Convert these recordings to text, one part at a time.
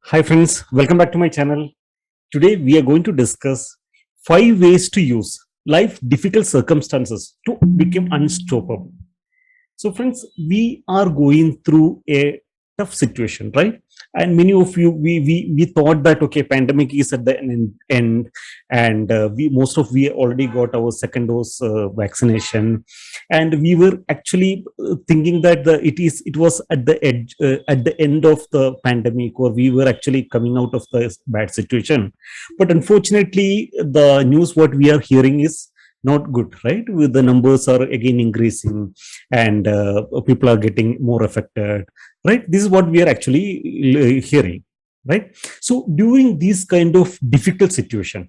Hi friends, welcome back to my channel. Today we are going to discuss 5 ways to use life difficult circumstances to become unstoppable. So friends, we are going through a tough situation, right? And many of you, we thought that okay, pandemic is at the end, and we we already got our second dose vaccination, and we were actually thinking that it was at the edge, at the end of the pandemic, or we were actually coming out of the bad situation. But unfortunately, the news what we are hearing is not good, right? With the numbers are again increasing, and people are getting more affected, right? This is what we are actually hearing, right? So during this kind of difficult situation,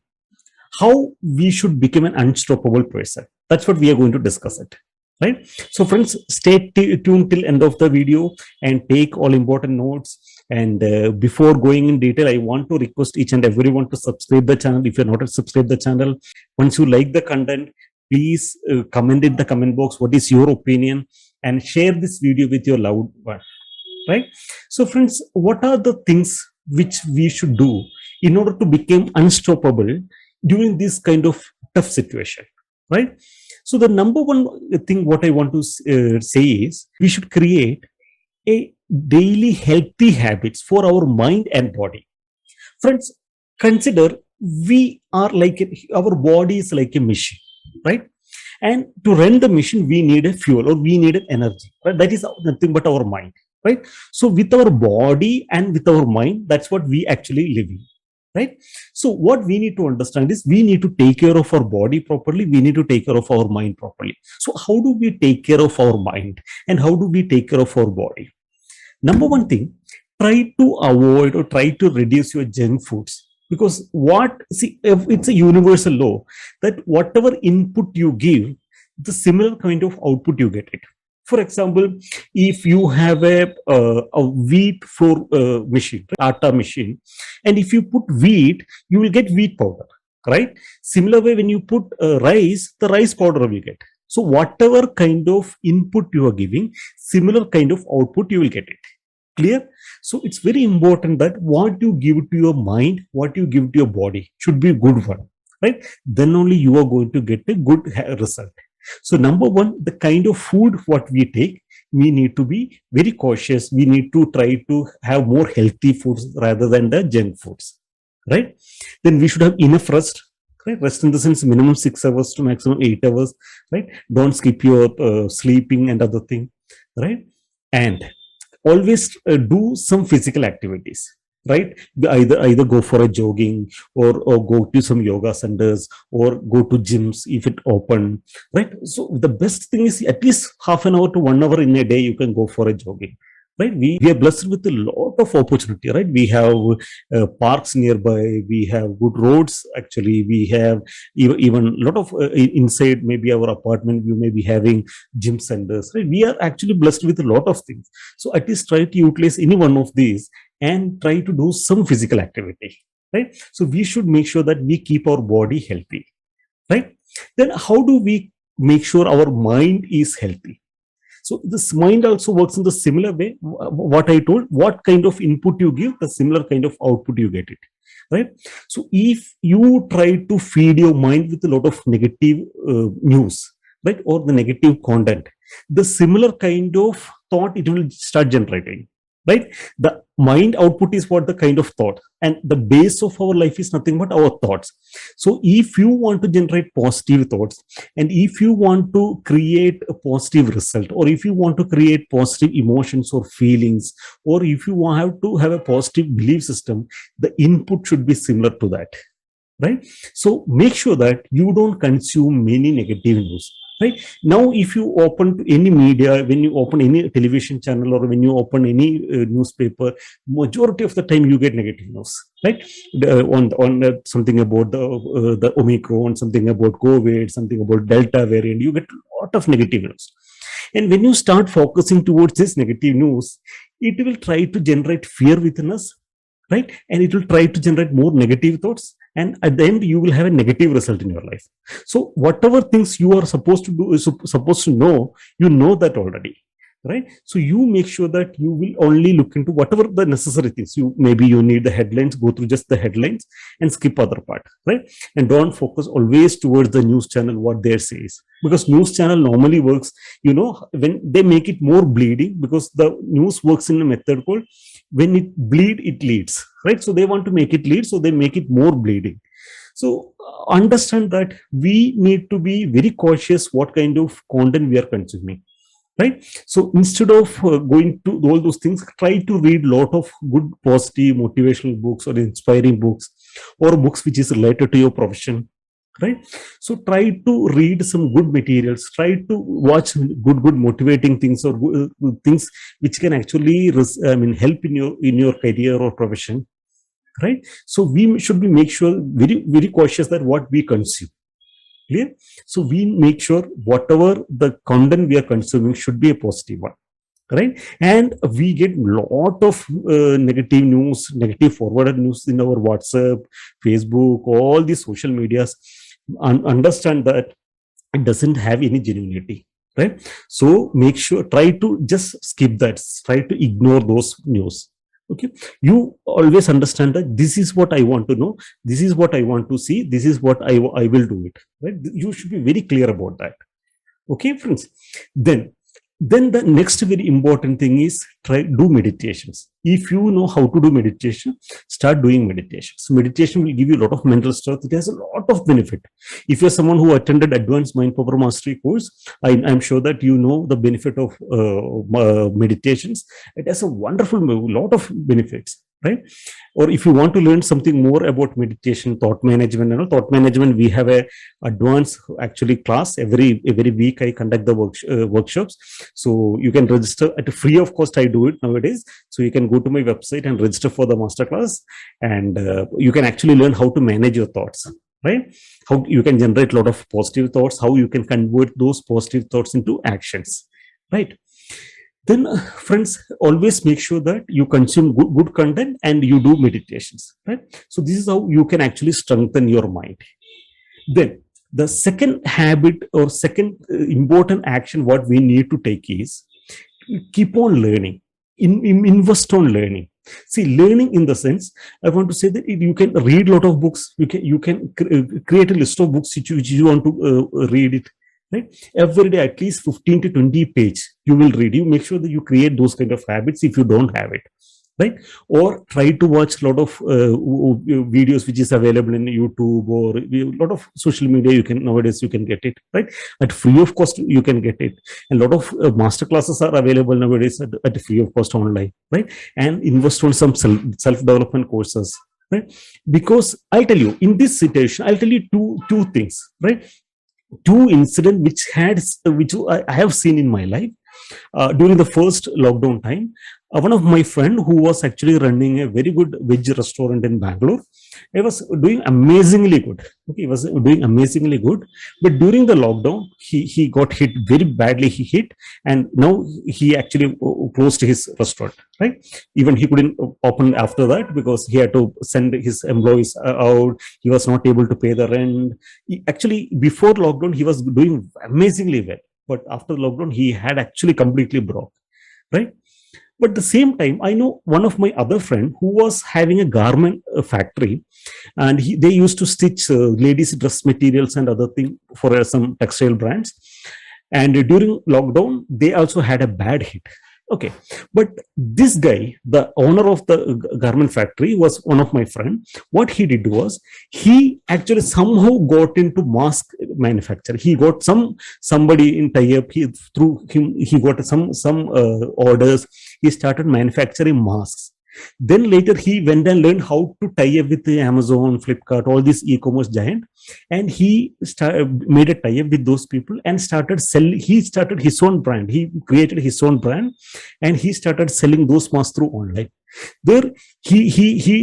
how we should become an unstoppable person, that's what we are going to discuss it, right? So friends, stay tuned till end of the video and take all important notes. And before going in detail, I want to request each and everyone to subscribe the channel if you're not subscribed the channel. Once you like the content, please comment in the comment box what is your opinion, and share this video with your loved one, right? So friends, what are the things which we should do in order to become unstoppable during this kind of tough situation, right? So the number one thing what I want to say is we should create a daily healthy habits for our mind and body. Friends, consider we are like our body is like a machine, right? And to run the machine, we need a fuel, or we need an energy, right? That is nothing but our mind, right? So with our body and with our mind, that's what we actually live in, right? So what we need to understand is we need to take care of our body properly, we need to take care of our mind properly. So how do we take care of our mind, and how do we take care of our body? Number one thing, try to avoid or try to reduce your junk foods, because it's a universal law that whatever input you give, the similar kind of output you get it. For example, if you have a wheat flour machine, atta machine, and if you put wheat, you will get wheat powder, right? Similar way, when you put rice, the rice powder will get. So whatever kind of input you are giving, similar kind of output you will get it. Clear? So it's very important that what you give to your mind, what you give to your body should be a good one, right? Then only you are going to get a good result. So number one, the kind of food what we take, we need to be very cautious. We need to try to have more healthy foods rather than the junk foods, right? Then we should have enough rest, right? Rest in the sense minimum 6 hours to maximum 8 hours, right? Don't skip your sleeping and other thing, right? And always do some physical activities, right? Either go for a jogging, or go to some yoga centers, or go to gyms if it open, right? So the best thing is at least half an hour to 1 hour in a day you can go for a jogging, right? We are blessed with a lot of opportunity, right? We have parks nearby, we have good roads, actually we have even a lot of inside maybe our apartment you may be having gym centers, right? We are actually blessed with a lot of things. So at least try to utilize any one of these and try to do some physical activity, right? So we should make sure that we keep our body healthy, right? Then how do we make sure our mind is healthy? So this mind also works in the similar way. What I told, what kind of input you give, the similar kind of output you get it, right? So if you try to feed your mind with a lot of negative news, right, or the negative content, the similar kind of thought it will start generating, right? The mind output is what the kind of thought, and the base of our life is nothing but our thoughts. So if you want to generate positive thoughts, and if you want to create a positive result, or if you want to create positive emotions or feelings, or if you have to have a positive belief system, the input should be similar to that, right? So make sure that you don't consume many negative news, right? Now if you open to any media, when you open any television channel, or when you open any newspaper, majority of the time you get negative news, right? Something about the Omicron, something about COVID, something about Delta variant, you get a lot of negative news. And when you start focusing towards this negative news, it will try to generate fear within us, right? And it will try to generate more negative thoughts, and at the end you will have a negative result in your life. So whatever things you are supposed to do, supposed to know, you know that already, right? So you make sure that you will only look into whatever the necessary things. Maybe you need the headlines, go through just the headlines and skip other part, right? And don't focus always towards the news channel what they says, because news channel normally works, when they make it more bleeding, because the news works in a method called when it bleed it leads, right? So they want to make it lead, so they make it more bleeding. So understand that we need to be very cautious what kind of content we are consuming, right? So instead of going to all those things, try to read a lot of good positive motivational books or inspiring books, or books which is related to your profession, right? So try to read some good materials, try to watch good motivating things, or things which can actually help in your career or profession, right? So we should be make sure very very cautious that what we consume. Clear? So we make sure whatever the content we are consuming should be a positive one, right? And we get lot of negative news, negative forwarded news in our WhatsApp, Facebook, all these social medias. Understand that it doesn't have any genuinity, right? So make sure, try to just skip that, try to ignore those news. Okay, you always understand that this is what I want to know, this is what I want to see, this is what I will do it, right? You should be very clear about that. Okay, friends. Then the next very important thing is try do meditations. If you know how to do meditation, start doing meditations. Meditation will give you a lot of mental strength. It has a lot of benefit. If you're someone who attended advanced mind power mastery course, I'm sure that you know the benefit of meditations. It has a wonderful lot of benefits, right? Or if you want to learn something more about meditation, thought management, thought management, we have a advanced actually class every week. I conduct the workshops, so you can register at a free of cost. I do it nowadays, so you can go to my website and register for the masterclass, and you can actually learn how to manage your thoughts, right? How you can generate a lot of positive thoughts, how you can convert those positive thoughts into actions, right? Then friends, always make sure that you consume good content and you do meditations, right? So this is how you can actually strengthen your mind. Then the second habit or second important action what we need to take is keep on learning. Invest on learning. See, learning in the sense, I want to say that you can read a lot of books, you can create a list of books which you want to read it, right? Every day at least 15 to 20 page you will read. You make sure that you create those kind of habits if you don't have it, right? Or try to watch a lot of videos which is available in YouTube or a lot of social media. You can nowadays you can get it, right? At free of cost you can get it. And a lot of master classes are available nowadays at free of cost online, right? And invest on some self development courses, right? Because I'll tell you, in this situation, I'll tell you two things, right? Two incidents which I have seen in my life during the first lockdown time. One of my friend who was actually running a very good veg restaurant in Bangalore, he was doing amazingly good. Okay, he was doing amazingly good, but during the lockdown, he got hit very badly. He hit, and now he actually closed his restaurant. Right, even he couldn't open after that because he had to send his employees out. He was not able to pay the rent. Actually, before lockdown, he was doing amazingly well, but after lockdown, he had actually completely broke. Right. But at the same time, I know one of my other friend who was having a garment factory, and they used to stitch ladies' dress materials and other thing for some textile brands. And during lockdown, they also had a bad hit. Okay, but this guy, the owner of the garment factory, was one of my friend. What he did was he actually somehow got into mask manufacture. He got somebody in tie up. Through him he got some orders. He started manufacturing masks. Then later he went and learned how to tie up with the Amazon, Flipkart, all these e-commerce giant, and he made a tie up with those people and started selling. He started his own brand. He created his own brand, and he started selling those masks through online. There, he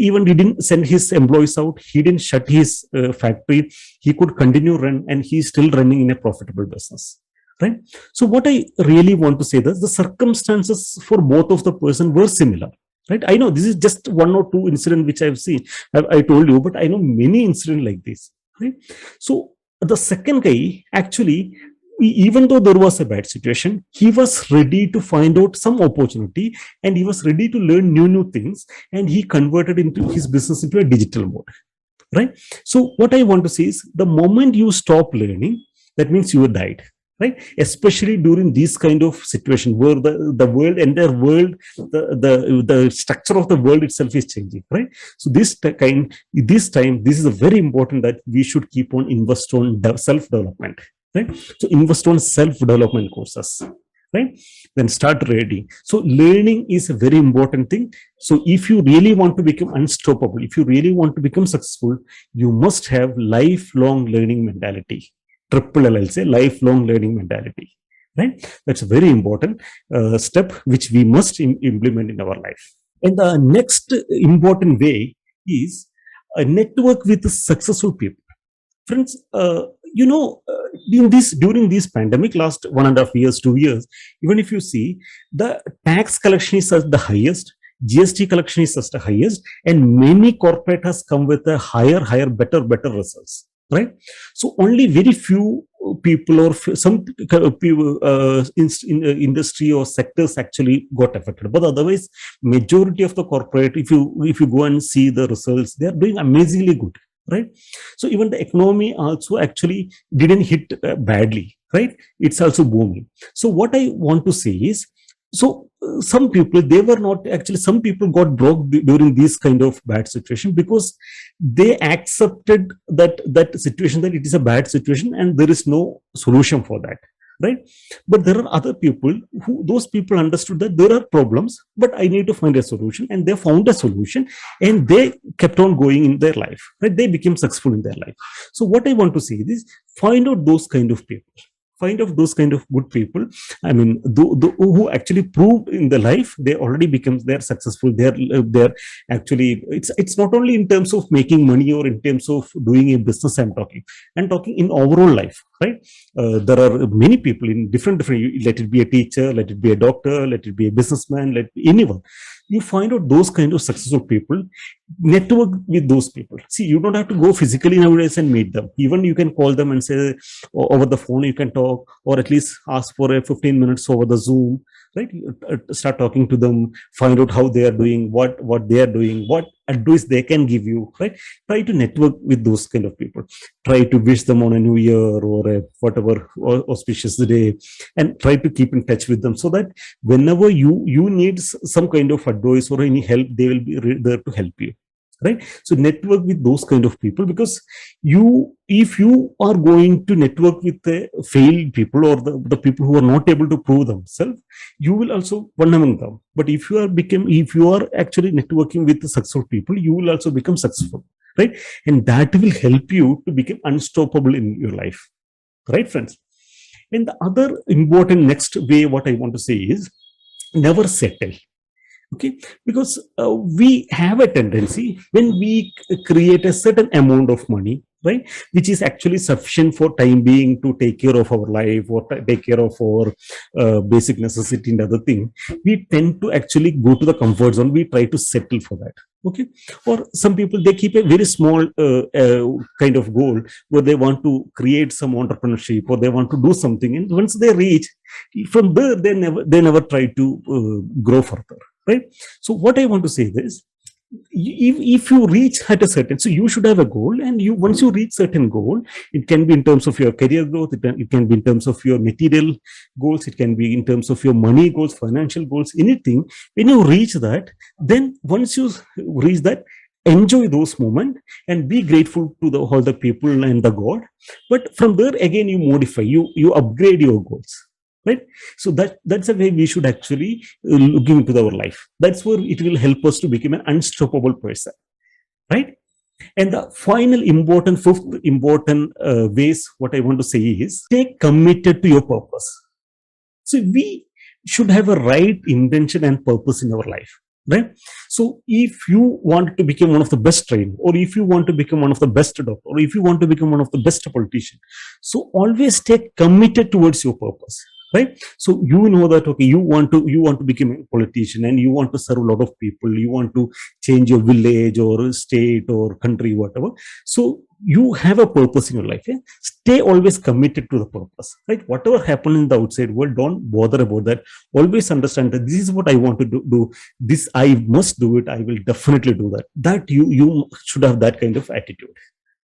even didn't send his employees out. He didn't shut his factory. He could continue run, and he's still running in a profitable business. Right. So what I really want to say is the circumstances for both of the person were similar. Right. I know this is just one or two incidents which I've seen. I told you, but I know many incidents like this. Right. So the second guy actually even though there was a bad situation, he was ready to find out some opportunity, and he was ready to learn new things, and he converted into his business into a digital mode, right? So what I want to say is, the moment you stop learning, that means you died, right? Especially during this kind of situation where the world, entire world, the structure of the world itself is changing, right? So this time, this is a very important that we should keep on invest on self development, right? So invest on self development courses, right? Then start reading. So learning is a very important thing. So if you really want to become unstoppable, if you really want to become successful, you must have lifelong learning mentality. Triple L, I'll say, lifelong learning mentality, right? That's a very important step which we must implement in our life. And the next important way is a network with successful people. Friends, during this pandemic, last 1.5 years, 2 years, even if you see, the tax collection is at the highest, GST collection is at the highest, and many corporate has come with a higher, better results, right? So only very few people or some people in industry or sectors actually got affected, but otherwise majority of the corporate, if you go and see the results, they are doing amazingly good, right? So even the economy also actually didn't hit badly, right? It's also booming. So what I want to say is, so some people, they were not actually, some people got broke during this kind of bad situation, because they accepted that situation, that it is a bad situation and there is no solution for that, right? But there are other people who, those people understood that there are problems, but I need to find a solution, and they found a solution, and they kept on going in their life, right? They became successful in their life. So what I want to say is, find out those kind of people, find out those kind of good people. I mean, who actually proved in the life, they already become, they're successful, they're actually, it's not only in terms of making money or in terms of doing a business. I'm talking in overall life, right? There are many people in different, let it be a teacher, let it be a doctor, let it be a businessman, let anyone. You find out those kind of successful people, network with those people. See, you don't have to go physically nowadays and meet them. Even you can call them and say, over the phone you can talk, or at least ask for a 15 minutes over the Zoom, right? Start talking to them, find out how they are doing, what they are doing, what advice they can give you, right? Try to network with those kind of people. Try to wish them on a new year or a whatever auspicious day, and try to keep in touch with them, so that whenever you need some kind of advice or any help, they will be there to help you, right? So network with those kind of people, because if you are going to network with the failed people, or the people who are not able to prove themselves, you will also one among them. But if you are actually networking with the successful people, you will also become successful, right? And that will help you to become unstoppable in your life, right, friends? And the other important next way, what I want to say is, never settle. Okay, because we have a tendency, when we create a certain amount of money, right, which is actually sufficient for time being to take care of our life, or take care of our basic necessity and other thing, we tend to actually go to the comfort zone. We try to settle for that. Okay, or some people, they keep a very small kind of goal, where they want to create some entrepreneurship, or they want to do something, and once they reach, from there, they never try to grow further, right? So what I want to say is, if you reach at a certain, so you should have a goal, and once you reach certain goal, it can be in terms of your career growth, it can be in terms of your material goals, it can be in terms of your money goals, financial goals, anything. When you reach that, then once you reach that, enjoy those moments and be grateful to all the people and the God. But from there, again, you modify, you upgrade your goals, right? So that's a way we should actually look into our life. That's where it will help us to become an unstoppable person, right? And the fifth important ways, what I want to say is, stay committed to your purpose. So we should have a right intention and purpose in our life, right? So if you want to become one of the best trainer, or if you want to become one of the best doctor, or if you want to become one of the best politician, so always stay committed towards your purpose, right? So you know that, okay, you want to become a politician, and you want to serve a lot of people, you want to change your village or state or country, whatever. So you have a purpose in your life. Yeah? Stay always committed to the purpose, right? Whatever happens in the outside world, don't bother about that. Always understand that this is what I want to do. This I must do it. I will definitely do that. That you should have that kind of attitude,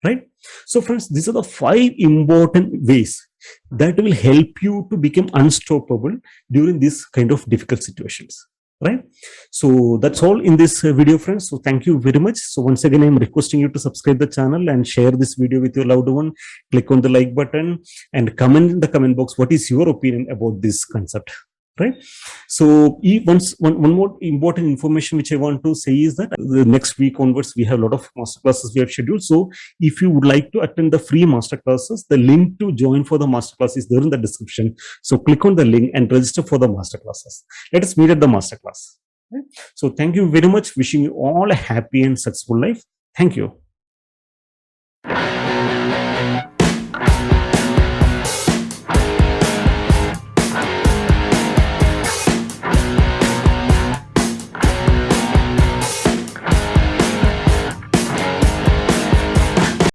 right? So friends, these are the 5 important ways that will help you to become unstoppable during this kind of difficult situations, right? So that's all in this video, friends. So thank you very much. So once again, I'm requesting you to subscribe the channel and share this video with your loved one. Click on the like button and comment in the comment box what is your opinion about this concept, right? So one more important information which I want to say is that the next week onwards we have a lot of master classes we have scheduled. So if you would like to attend the free master classes, the link to join for the master class is there in the description. So click on the link and register for the master classes. Let us meet at the master class, right? So thank you very much. Wishing you all a happy and successful life. Thank you.